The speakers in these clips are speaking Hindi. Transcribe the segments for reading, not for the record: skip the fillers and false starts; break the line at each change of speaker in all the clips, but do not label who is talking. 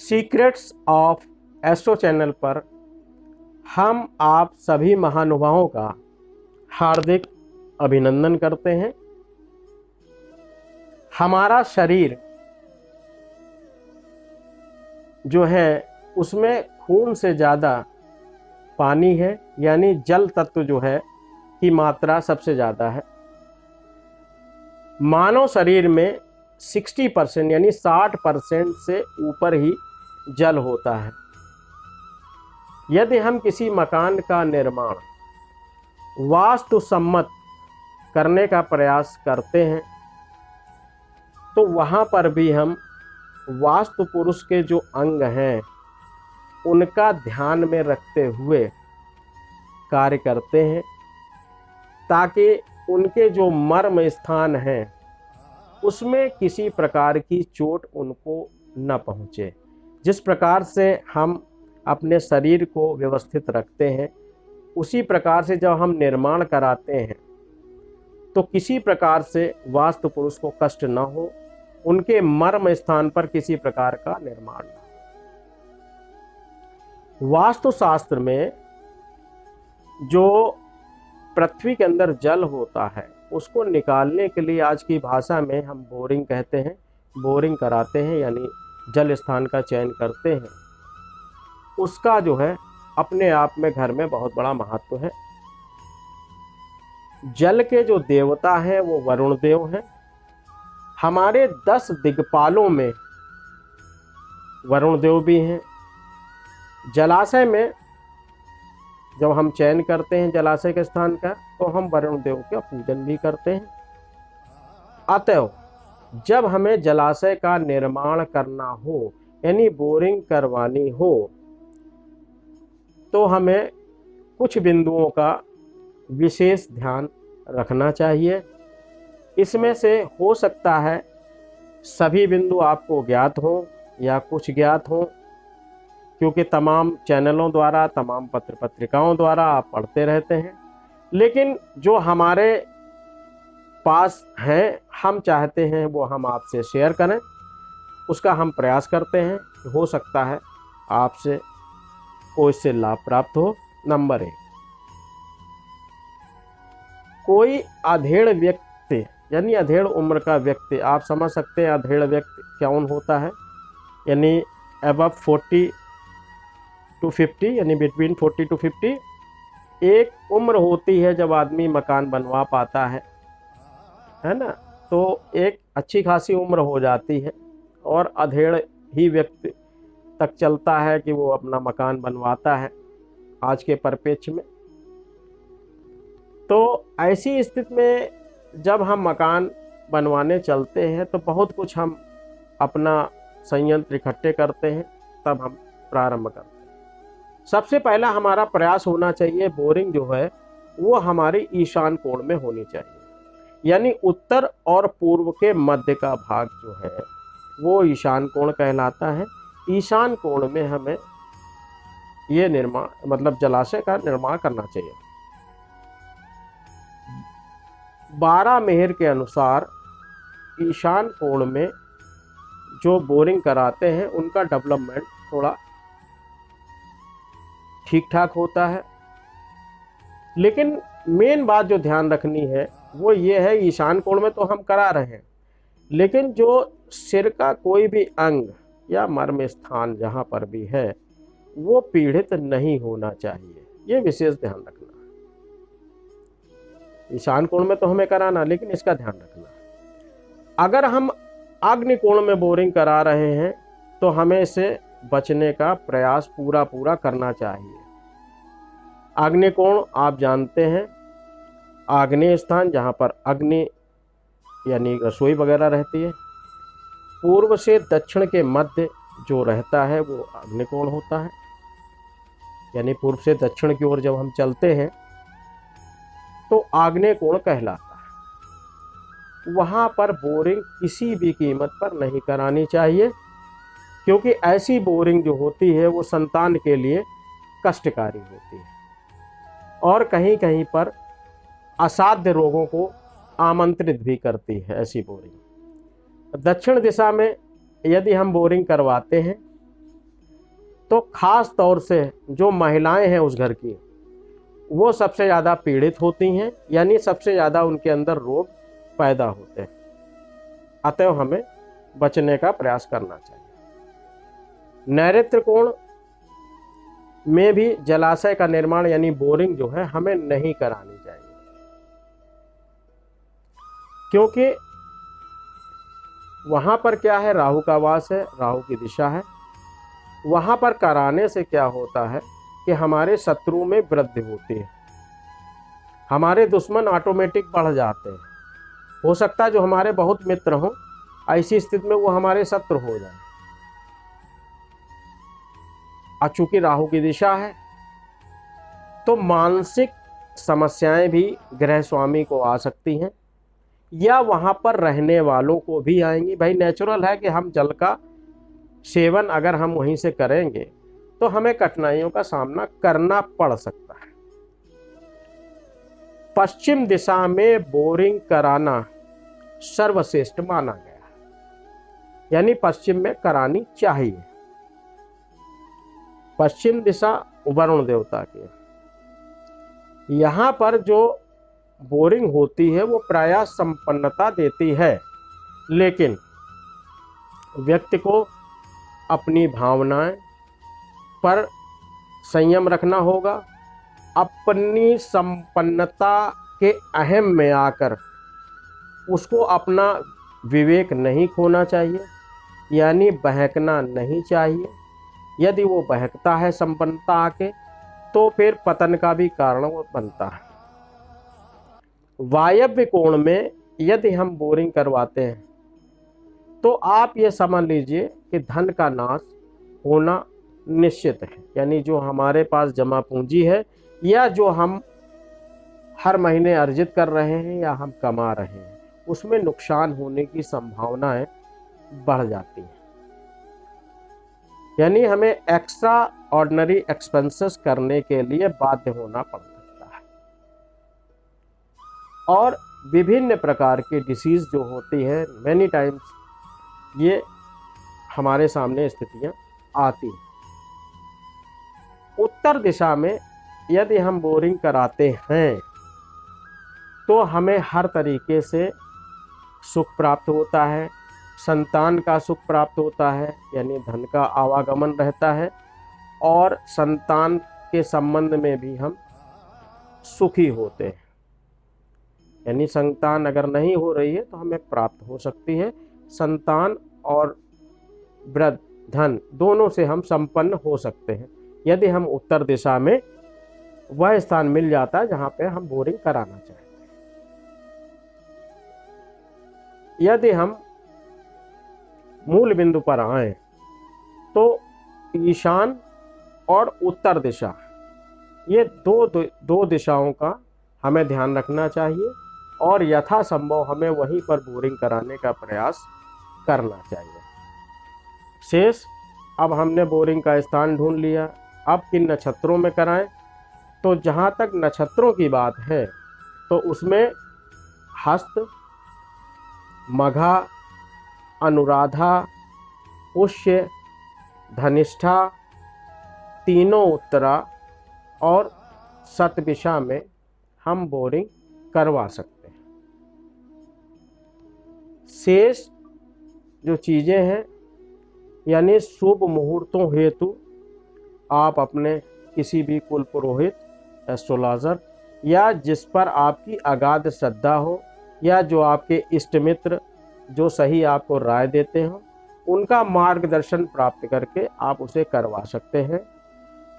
सीक्रेट्स ऑफ एस्ट्रो चैनल पर हम आप सभी महानुभावों का हार्दिक अभिनंदन करते हैं। हमारा शरीर जो है उसमें खून से ज़्यादा पानी है, यानी जल तत्व जो है की मात्रा सबसे ज़्यादा है। मानव शरीर में 60% यानी 60% से ऊपर ही जल होता है। यदि हम किसी मकान का निर्माण वास्तुसम्मत करने का प्रयास करते हैं तो वहाँ पर भी हम वास्तु पुरुष के जो अंग हैं उनका ध्यान में रखते हुए कार्य करते हैं, ताकि उनके जो मर्म स्थान हैं उसमें किसी प्रकार की चोट उनको न पहुँचे। जिस प्रकार से हम अपने शरीर को व्यवस्थित रखते हैं उसी प्रकार से जब हम निर्माण कराते हैं तो किसी प्रकार से वास्तु पुरुष को कष्ट न हो, उनके मर्म स्थान पर किसी प्रकार का निर्माण न हो। वास्तुशास्त्र में जो पृथ्वी के अंदर जल होता है उसको निकालने के लिए आज की भाषा में हम बोरिंग कहते हैं, बोरिंग कराते हैं, यानी जल स्थान का चयन करते हैं। उसका जो है अपने आप में घर में बहुत बड़ा महत्व है। जल के जो देवता हैं वो वरुण देव हैं। हमारे 10 दिग्पालों में वरुण देव भी हैं। जलाशय में जब हम चयन करते हैं जलाशय के स्थान का तो हम वरुण देव का पूजन भी करते हैं। अतएव जब हमें जलाशय का निर्माण करना हो यानी बोरिंग करवानी हो तो हमें कुछ बिंदुओं का विशेष ध्यान रखना चाहिए। इसमें से हो सकता है सभी बिंदु आपको ज्ञात हों या कुछ ज्ञात हों, क्योंकि तमाम चैनलों द्वारा, तमाम पत्र पत्रिकाओं द्वारा आप पढ़ते रहते हैं। लेकिन जो हमारे पास हैं हम चाहते हैं वो हम आपसे शेयर करें, उसका हम प्रयास करते हैं। हो सकता है आपसे को इससे लाभ प्राप्त हो। नंबर 1, कोई अधेड़ व्यक्ति यानी अधेड़ उम्र का व्यक्ति, आप समझ सकते हैं अधेड़ व्यक्ति कौन होता है, यानी अबव 40 to 50 यानी बिटवीन 40 to 50 एक उम्र होती है जब आदमी मकान बनवा पाता है ना। तो एक अच्छी खासी उम्र हो जाती है और अधेड़ ही व्यक्ति तक चलता है कि वो अपना मकान बनवाता है आज के परिप्रेक्ष्य में। तो ऐसी स्थिति में जब हम मकान बनवाने चलते हैं तो बहुत कुछ हम अपना संयंत्र इकट्ठे करते हैं, तब हम प्रारंभ करते हैं। सबसे पहला हमारा प्रयास होना चाहिए, बोरिंग जो है वो हमारी ईशान कोण में होनी चाहिए, यानी उत्तर और पूर्व के मध्य का भाग जो है वो ईशान कोण कहलाता है। ईशान कोण में हमें ये निर्माण मतलब जलाशय का निर्माण करना चाहिए। 12 मेहर के अनुसार ईशान कोण में जो बोरिंग कराते हैं उनका डेवलपमेंट थोड़ा ठीक ठाक होता है। लेकिन मेन बात जो ध्यान रखनी है वो ये है, ईशान कोण में तो हम करा रहे हैं, लेकिन जो सिर का कोई भी अंग या मर्म स्थान जहाँ पर भी है वो पीड़ित नहीं होना चाहिए, ये विशेष ध्यान रखना है। ईशान कोण में तो हमें कराना, लेकिन इसका ध्यान रखना है। अगर हम अग्नि कोण में बोरिंग करा रहे हैं तो हमें इससे बचने का प्रयास पूरा करना चाहिए। अग्नि कोण आप जानते हैं, आग्नेय स्थान जहाँ पर अग्नि यानी रसोई वगैरह रहती है, पूर्व से दक्षिण के मध्य जो रहता है वो अग्निकोण होता है। यानी पूर्व से दक्षिण की ओर जब हम चलते हैं तो आग्नेय कोण कहलाता है। वहाँ पर बोरिंग किसी भी कीमत पर नहीं करानी चाहिए, क्योंकि ऐसी बोरिंग जो होती है वो संतान के लिए कष्टकारी होती है और कहीं कहीं पर असाध्य रोगों को आमंत्रित भी करती है ऐसी बोरिंग। दक्षिण दिशा में यदि हम बोरिंग करवाते हैं तो खास तौर से जो महिलाएं हैं उस घर की, वो सबसे ज़्यादा पीड़ित होती हैं, यानी सबसे ज़्यादा उनके अंदर रोग पैदा होते हैं। अतएव हमें बचने का प्रयास करना चाहिए। नैऋत्य कोण में भी जलाशय का निर्माण यानी बोरिंग जो है हमें नहीं करानी चाहिए, क्योंकि वहां पर क्या है, राहु का वास है, राहु की दिशा है। वहां पर कराने से क्या होता है कि हमारे शत्रु में वृद्धि होती है, हमारे दुश्मन ऑटोमेटिक बढ़ जाते हैं। हो सकता है जो हमारे बहुत मित्र हों, ऐसी स्थिति में वो हमारे शत्रु हो जाए। चूंकि राहु की दिशा है तो मानसिक समस्याएं भी ग्रह स्वामी को आ सकती हैं, या वहां पर रहने वालों को भी आएंगी। भाई नेचुरल है कि हम जल का सेवन अगर हम वहीं से करेंगे तो हमें कठिनाइयों का सामना करना पड़ सकता है। पश्चिम दिशा में बोरिंग कराना सर्वश्रेष्ठ माना गया, यानी पश्चिम में करानी चाहिए। पश्चिम दिशा वरुण देवता की, यहां पर जो बोरिंग होती है वो प्रायः संपन्नता देती है, लेकिन व्यक्ति को अपनी भावनाएं पर संयम रखना होगा। अपनी संपन्नता के अहम में आकर उसको अपना विवेक नहीं खोना चाहिए, यानी बहकना नहीं चाहिए। यदि वो बहकता है संपन्नता आके तो फिर पतन का भी कारण वो बनता है। वायव्य कोण में यदि हम बोरिंग करवाते हैं तो आप ये समझ लीजिए कि धन का नाश होना निश्चित है, यानी जो हमारे पास जमा पूंजी है या जो हम हर महीने अर्जित कर रहे हैं या हम कमा रहे हैं, उसमें नुकसान होने की संभावनाएं बढ़ जाती हैं। यानी हमें एक्स्ट्रा ऑर्डिनरी एक्सपेंसेस करने के लिए बाध्य होना पड़ सकता है। और विभिन्न प्रकार की डिसीज जो होती है, मैनी टाइम्स ये हमारे सामने स्थितियां आती हैं। उत्तर दिशा में यदि हम बोरिंग कराते हैं तो हमें हर तरीके से सुख प्राप्त होता है, संतान का सुख प्राप्त होता है, यानी धन का आवागमन रहता है, और संतान के संबंध में भी हम सुखी होते हैं। यानी संतान अगर नहीं हो रही है तो हमें प्राप्त हो सकती है। संतान और वृद्ध धन दोनों से हम संपन्न हो सकते हैं यदि हम उत्तर दिशा में वह स्थान मिल जाता है जहां पे हम बोरिंग कराना चाहते हैं। यदि हम मूल बिंदु पर आए तो ईशान और उत्तर दिशा, ये दो दिशाओं का हमें ध्यान रखना चाहिए और यथासंभव हमें वहीं पर बोरिंग कराने का प्रयास करना चाहिए। शेष अब हमने बोरिंग का स्थान ढूंढ लिया, अब किन नक्षत्रों में कराएं? तो जहां तक नक्षत्रों की बात है तो उसमें हस्त, मघा, अनुराधा, पुष्य, धनिष्ठा, तीनों उत्तरा और शतभिषा में हम बोरिंग करवा सकते हैं। शेष जो चीज़ें हैं, यानी शुभ मुहूर्तों हेतु आप अपने किसी भी कुल पुरोहित, एस्ट्रोलॉजर या जिस पर आपकी अगाध श्रद्धा हो, या जो आपके इष्ट मित्र जो सही आपको राय देते हो, उनका मार्गदर्शन प्राप्त करके आप उसे करवा सकते हैं।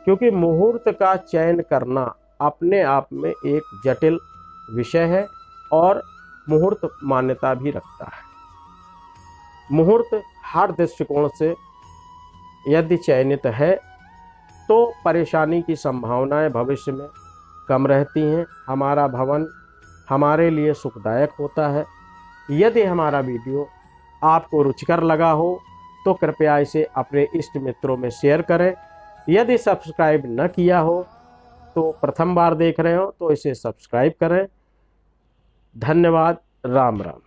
क्योंकि मुहूर्त का चयन करना अपने आप में एक जटिल विषय है और मुहूर्त मान्यता भी रखता है। मुहूर्त हर दृष्टिकोण से यदि चयनित है तो परेशानी की संभावनाएं भविष्य में कम रहती हैं। हमारा भवन हमारे लिए सुखदायक होता है। यदि हमारा वीडियो आपको रुचिकर लगा हो तो कृपया इसे अपने इष्ट मित्रों में शेयर करें। यदि सब्सक्राइब न किया हो तो प्रथम बार देख रहे हो तो इसे सब्सक्राइब करें। धन्यवाद। राम राम।